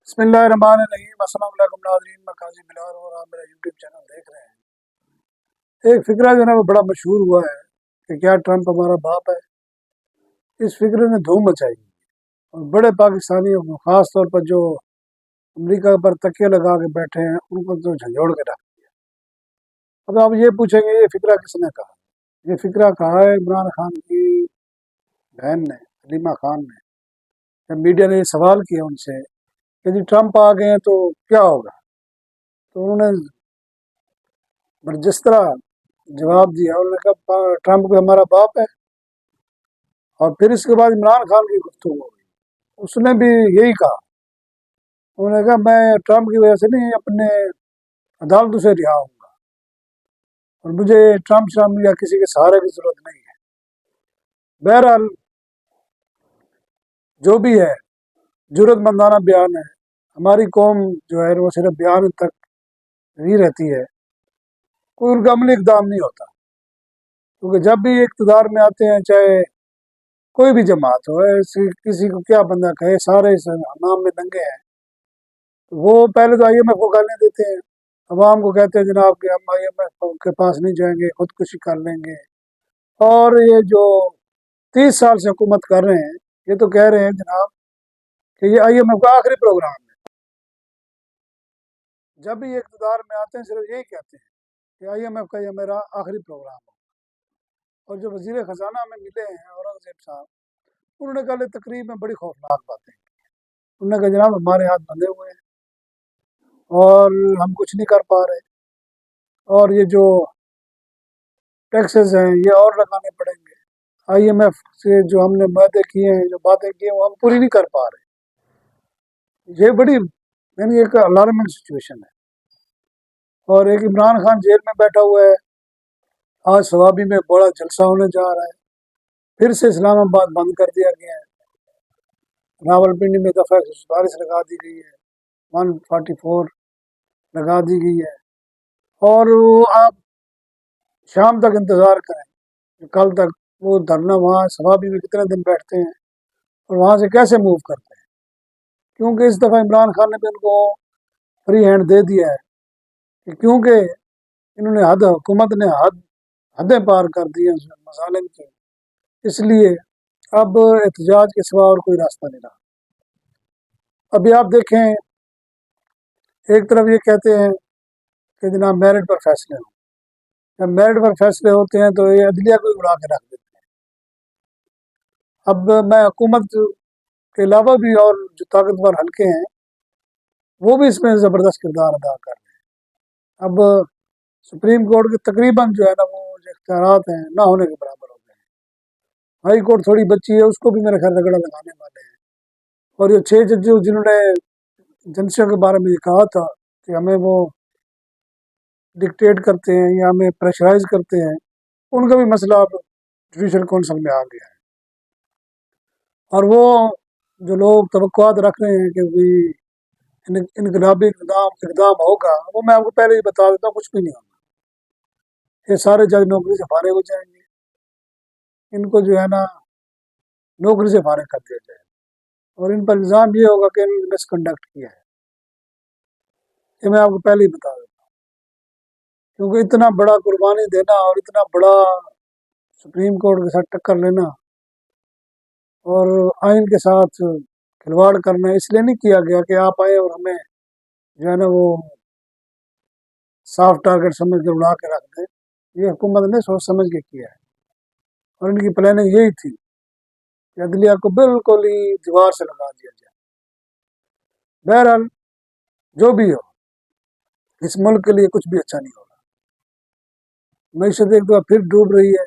بسم اللہ الرحمن الرحیم۔ السلام علیکم ناظرین، میں قاضی بلال اور آپ میرا یوٹیوب چینل دیکھ رہے ہیں۔ ایک فقرہ جو ہے نا وہ بڑا مشہور ہوا ہے کہ کیا ٹرمپ ہمارا باپ ہے۔ اس فقرے نے دھوم مچائی اور بڑے پاکستانیوں کو، خاص طور پر جو امریکہ پر تکیے لگا کے بیٹھے ہیں، ان کو تو جھنجھوڑ کے رکھ دیا۔ اب آپ یہ پوچھیں گے یہ فقرہ کس نے کہا؟ یہ فقرہ کہا ہے عمران خان کی بہن نے، حلیمہ خان نے۔ جب میڈیا نے یہ سوال کیا ان سے کہ جی ٹرمپ آ گئے ہیں تو کیا ہوگا، تو انہوں نے برجستہ جواب دیا۔ انہوں نے کہا ٹرمپ کو ہمارا باپ ہے۔ اور پھر اس کے بعد عمران خان کی گفتگو ہو گئی، اس نے بھی یہی کہا۔ انہوں نے کہا میں ٹرمپ کی وجہ سے نہیں، اپنے عدالتوں سے رہا ہوں گا اور مجھے ٹرمپ یا کسی کے سہارے کی ضرورت نہیں ہے۔ بہرحال جو بھی ہے جرأت مندانہ بیان ہے۔ ہماری قوم جو ہے وہ صرف بیان تک ہی رہتی ہے، کوئی ان کا عملی اقدام نہیں ہوتا، کیونکہ جب بھی اقتدار میں آتے ہیں، چاہے کوئی بھی جماعت ہو، کسی کو کیا بندہ کہے، سارے اس حمام میں دنگے ہیں۔ وہ پہلے تو آئی ایم ایف کو گالیاں دیتے ہیں، عوام کو کہتے ہیں جناب کہ ہم آئی ایم ایف کے پاس نہیں جائیں گے، خودکشی کر لیں گے۔ اور یہ جو 30 سال سے حکومت کر رہے ہیں، یہ تو کہہ رہے ہیں جناب کہ یہ آئی ایم ایف کا آخری پروگرام ہے۔ جب بھی یہ اقتدار میں آتے ہیں صرف یہی کہتے ہیں کہ آئی ایم ایف کا یہ میرا آخری پروگرام ہے۔ اور جو وزیر خزانہ ہمیں ملے ہیں اورنگزیب صاحب، انہوں نے کل تقریب میں بڑی خوفناک باتیں کی۔ انہوں نے کہا جناب ہمارے ہاتھ بندھے ہوئے ہیں اور ہم کچھ نہیں کر پا رہے، اور یہ جو ٹیکسز ہیں یہ اور لگانے پڑیں گے۔ آئی ایم ایف سے جو ہم نے معاہدے کیے ہیں، جو باتیں کی ہیں، وہ ہم پوری نہیں کر پا رہے۔ یہ بڑی یعنی ایک الارمنگ سچویشن ہے۔ اور ایک عمران خان جیل میں بیٹھا ہوا ہے، آج سوابی میں بڑا جلسہ ہونے جا رہا ہے، پھر سے اسلام آباد بند کر دیا گیا ہے، راول پنڈی میں دفعہ 147 لگا دی گئی ہے، 144 لگا دی گئی ہے۔ اور آپ شام تک انتظار کریں، کل تک وہ دھرنا وہاں سوابی میں کتنے دن بیٹھتے ہیں اور وہاں سے کیسے موو کرتے ہیں، کیونکہ اس دفعہ عمران خان نے بھی ان کو فری ہینڈ دے دیا ہے کہ کیونکہ انہوں نے حکومت نے حدیں پار کر دی ہیں مظالم کی، اس لیے اب احتجاج کے سوا اور کوئی راستہ نہیں رہا۔ ابھی آپ دیکھیں، ایک طرف یہ کہتے ہیں کہ جناب میرٹ پر فیصلے ہوں، جب میرٹ پر فیصلے ہوتے ہیں تو یہ عدلیہ کو اڑا کے رکھ دیتے ہیں۔ اب میں حکومت کے علاوہ بھی اور جو طاقتور حلقے ہیں وہ بھی اس میں زبردست کردار ادا کر رہے ہیں۔ اب سپریم کورٹ کے تقریباً جو ہے نا وہ جو اختیارات ہیں نہ ہونے کے برابر ہو گئے ہیں۔ ہائی کورٹ تھوڑی بچی ہے، اس کو بھی میرے خیال رگڑا لگانے والے ہیں۔ اور یہ 6 جج جنہوں نے ایجنسیوں کے بارے میں یہ کہا تھا کہ ہمیں وہ ڈکٹیٹ کرتے ہیں یا ہمیں پریشرائز کرتے ہیں، ان کا بھی مسئلہ اب جوڈیشل کونسل میں آ گیا ہے۔ اور وہ جو لوگ توقعات رکھ رہے ہیں کہ انقلابی اقدام ہوگا، وہ میں آپ کو پہلے ہی بتا دیتا ہوں کچھ بھی نہیں ہوگا۔ یہ سارے جج نوکری سے فارغ ہو جائیں گے، ان کو جو ہے نا نوکری سے فارغ کر دیا جائے، اور ان پر الزام یہ ہوگا کہ انہوں نے مس کنڈکٹ کیا ہے۔ یہ میں آپ کو پہلے ہی بتا دیتا ہوں، کیونکہ اتنا بڑا قربانی دینا اور اتنا بڑا سپریم کورٹ کے ساتھ ٹکر لینا اور آئین کے ساتھ کھلواڑ کرنا اس لیے نہیں کیا گیا کہ آپ آئے اور ہمیں جو ہے نا وہ صاف ٹارگٹ سمجھ کے اڑا کے رکھ دیں۔ یہ حکومت نے سوچ سمجھ کے کیا ہے، اور ان کی پلاننگ یہی تھی کہ عدلیہ کو بالکل ہی دیوار سے لگا دیا جائے۔ بہرحال جو بھی ہو، اس ملک کے لیے کچھ بھی اچھا نہیں ہوگا۔ معیشت ایک دفعہ پھر ڈوب رہی ہے۔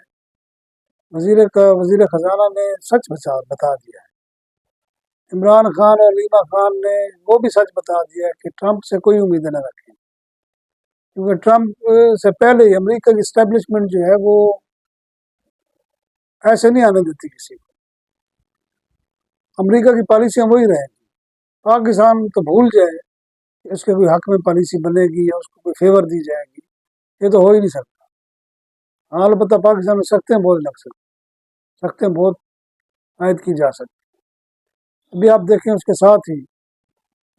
وزیر خزانہ نے سچ بتا دیا ہے، عمران خان اور حلیمہ خان نے وہ بھی سچ بتا دیا ہے کہ ٹرمپ سے کوئی امیدیں نہ رکھیں، کیونکہ ٹرمپ سے پہلے ہی امریکہ کی اسٹیبلشمنٹ جو ہے وہ ایسے نہیں آنے دیتی کسی کو۔ امریکہ کی پالیسیاں وہی رہیں گی، پاکستان تو بھول جائے کہ اس کے کوئی حق میں پالیسی بنے گی یا اس کو کوئی فیور دی جائے گی، یہ تو ہو ہی نہیں سکتا۔ ہاں البتہ پاکستان میں سختیں بہت لگ سکتی، سختیں بہت عائد کی جا سکتی۔ ابھی آپ دیکھیں اس کے ساتھ ہی